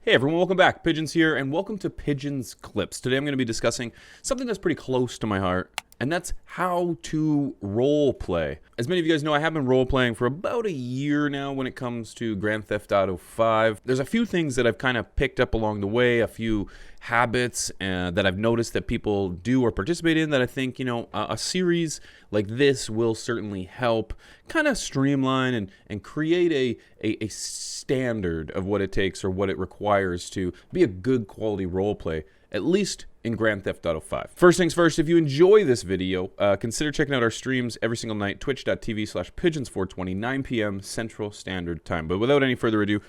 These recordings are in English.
Hey everyone, welcome back. Pigeons here, and welcome to Pigeons Clips. Today I'm going to be discussing something that's pretty close to my heart, and that's how to role play. As many of you guys know, I have been role playing for about a year now when it comes to Grand Theft Auto 5. There's a few things that I've kind of picked up along the way, a few habits that I've noticed that people do or participate in that I think, a series like this will certainly help kind of streamline and create a standard of what it takes or what it requires to be a good quality role play, at least in Grand Theft Auto 5. First things first, if you enjoy this video, consider checking out our streams every single night, twitch.tv/pigeons420, 9 p.m. Central Standard Time. But without any further ado,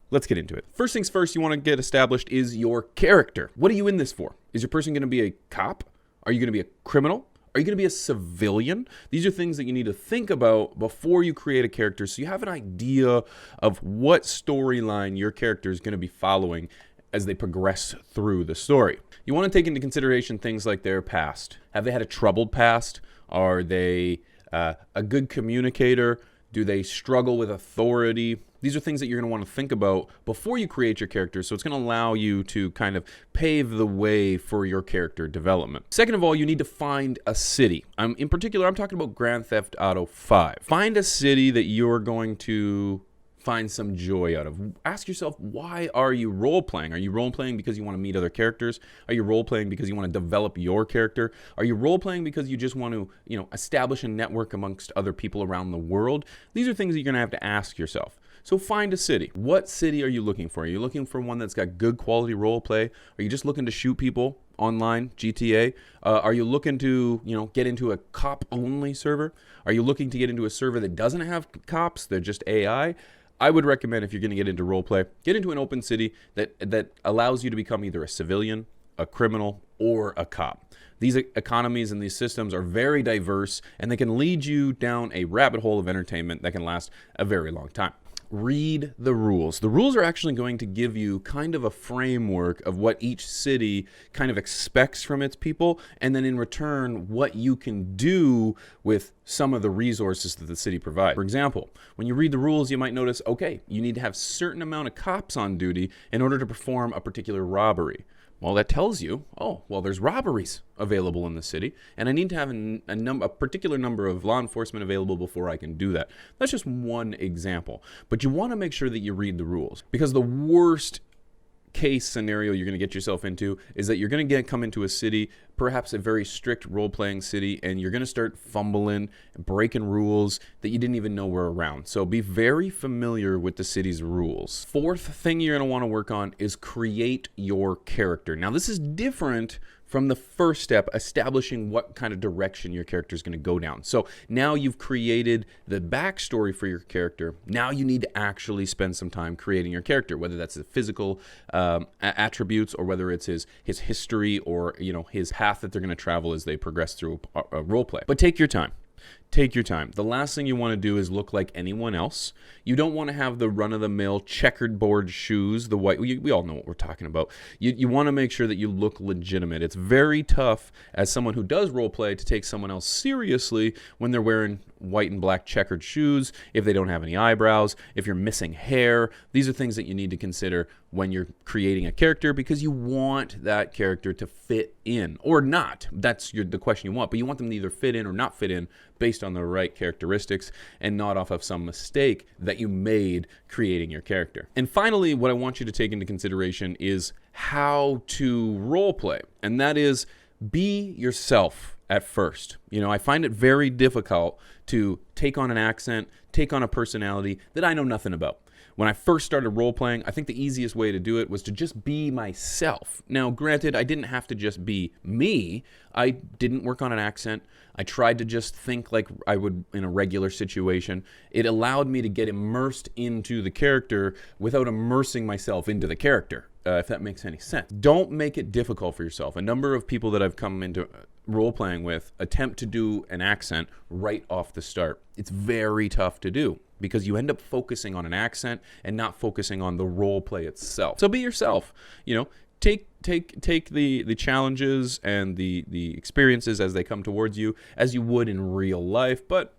let's get into it. First things first, you want to get established is your character. What are you in this for? Is your person going to be a cop? Are you going to be a criminal? Are you going to be a civilian? These are things that you need to think about before you create a character so you have an idea of what storyline your character is going to be following as they progress through the story. You want to take into consideration things like their past. Have they had a troubled past? Are they a good communicator? Do they struggle with authority? These are things that you're going to want to think about before you create your character, so it's going to allow you to kind of pave the way for your character development. Second of all, you need to find a city. In particular, I'm talking about Grand Theft Auto 5. Find a city that you're going to find some joy out of. Ask yourself, why are you role-playing? Are you role-playing because you want to meet other characters? Are you role-playing because you want to develop your character? Are you role-playing because you just want to, establish a network amongst other people around the world? These are things that you're going to have to ask yourself. So find a city. What city are you looking for? Are you looking for one that's got good quality role play? Are you just looking to shoot people online, GTA? Are you looking to, get into a cop-only server? Are you looking to get into a server that doesn't have cops, they're just AI? I would recommend, if you're going to get into role play, get into an open city that allows you to become either a civilian, a criminal, or a cop. These economies and these systems are very diverse, and they can lead you down a rabbit hole of entertainment that can last a very long time. Read the rules. The rules are actually going to give you kind of a framework of what each city kind of expects from its people, and then in return, what you can do with some of the resources that the city provides. For example, when you read the rules, you might notice, okay, you need to have a certain amount of cops on duty in order to perform a particular robbery. Well, that tells you, there's robberies available in the city, and I need to have a particular number of law enforcement available before I can do that. That's just one example. But you want to make sure that you read the rules, because the worst case scenario you're going to get yourself into is that you're going to come into a city, perhaps a very strict role-playing city, and you're going to start fumbling, breaking rules that you didn't even know were around. So be very familiar with the city's rules. Fourth thing you're going to want to work on is create your character. Now, this is different from the first step, establishing what kind of direction your character is going to go down. So now you've created the backstory for your character. Now you need to actually spend some time creating your character, whether that's the physical attributes or whether it's his history or his path that they're going to travel as they progress through a role play. But take your time. Take your time. The last thing you want to do is look like anyone else. You don't want to have the run-of-the-mill checkered board shoes, the white. We all know what we're talking about. You want to make sure that you look legitimate. It's very tough as someone who does role play to take someone else seriously when they're wearing white and black checkered shoes, if they don't have any eyebrows, if you're missing hair. These are things that you need to consider when you're creating a character, because you want that character to fit in or not. That's the question you want, but you want them to either fit in or not fit in based on the right characteristics and not off of some mistake that you made creating your character. And finally, what I want you to take into consideration is how to role play, and that is be yourself at first. I find it very difficult to take on an accent, take on a personality that I know nothing about. When I first started role-playing, I think the easiest way to do it was to just be myself. Now, granted, I didn't have to just be me. I didn't work on an accent. I tried to just think like I would in a regular situation. It allowed me to get immersed into the character without immersing myself into the character, if that makes any sense. Don't make it difficult for yourself. A number of people that I've come into role-playing with attempt to do an accent right off the start. It's very tough to do, because you end up focusing on an accent and not focusing on the role play itself. So be yourself. Take the challenges and the experiences as they come towards you as you would in real life, but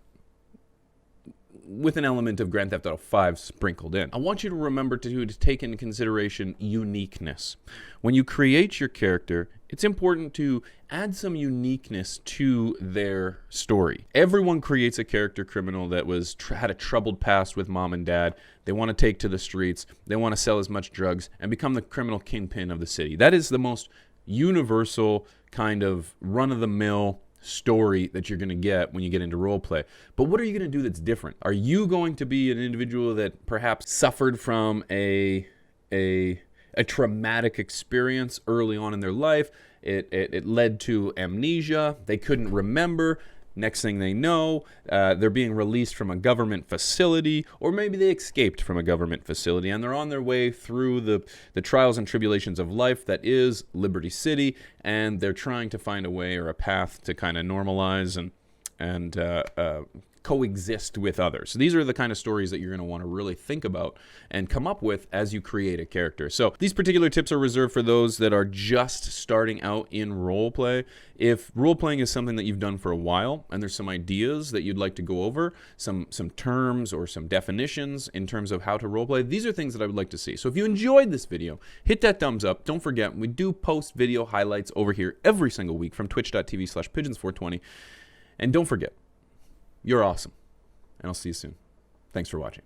with an element of Grand Theft Auto 5 sprinkled in. I want you to remember to take into consideration uniqueness. When you create your character, it's important to add some uniqueness to their story. Everyone creates a character criminal that had a troubled past with mom and dad. They want to take to the streets. They want to sell as much drugs and become the criminal kingpin of the city. That is the most universal kind of run-of-the-mill story that you're going to get when you get into role play. But what are you going to do that's different? Are you going to be an individual that perhaps suffered from a traumatic experience early on in their life? It led to amnesia. They couldn't remember. Next thing they know, they're being released from a government facility, or maybe they escaped from a government facility and they're on their way through the trials and tribulations of life that is Liberty City, and they're trying to find a way or a path to kind of normalize and coexist with others. So these are the kind of stories that you're going to want to really think about and come up with as you create a character. So these particular tips are reserved for those that are just starting out in roleplay. If roleplaying is something that you've done for a while and there's some ideas that you'd like to go over, some terms or some definitions in terms of how to roleplay, these are things that I would like to see. So if you enjoyed this video, hit that thumbs up. Don't forget, we do post video highlights over here every single week from twitch.tv/pigeons420. And don't forget, you're awesome, and I'll see you soon. Thanks for watching.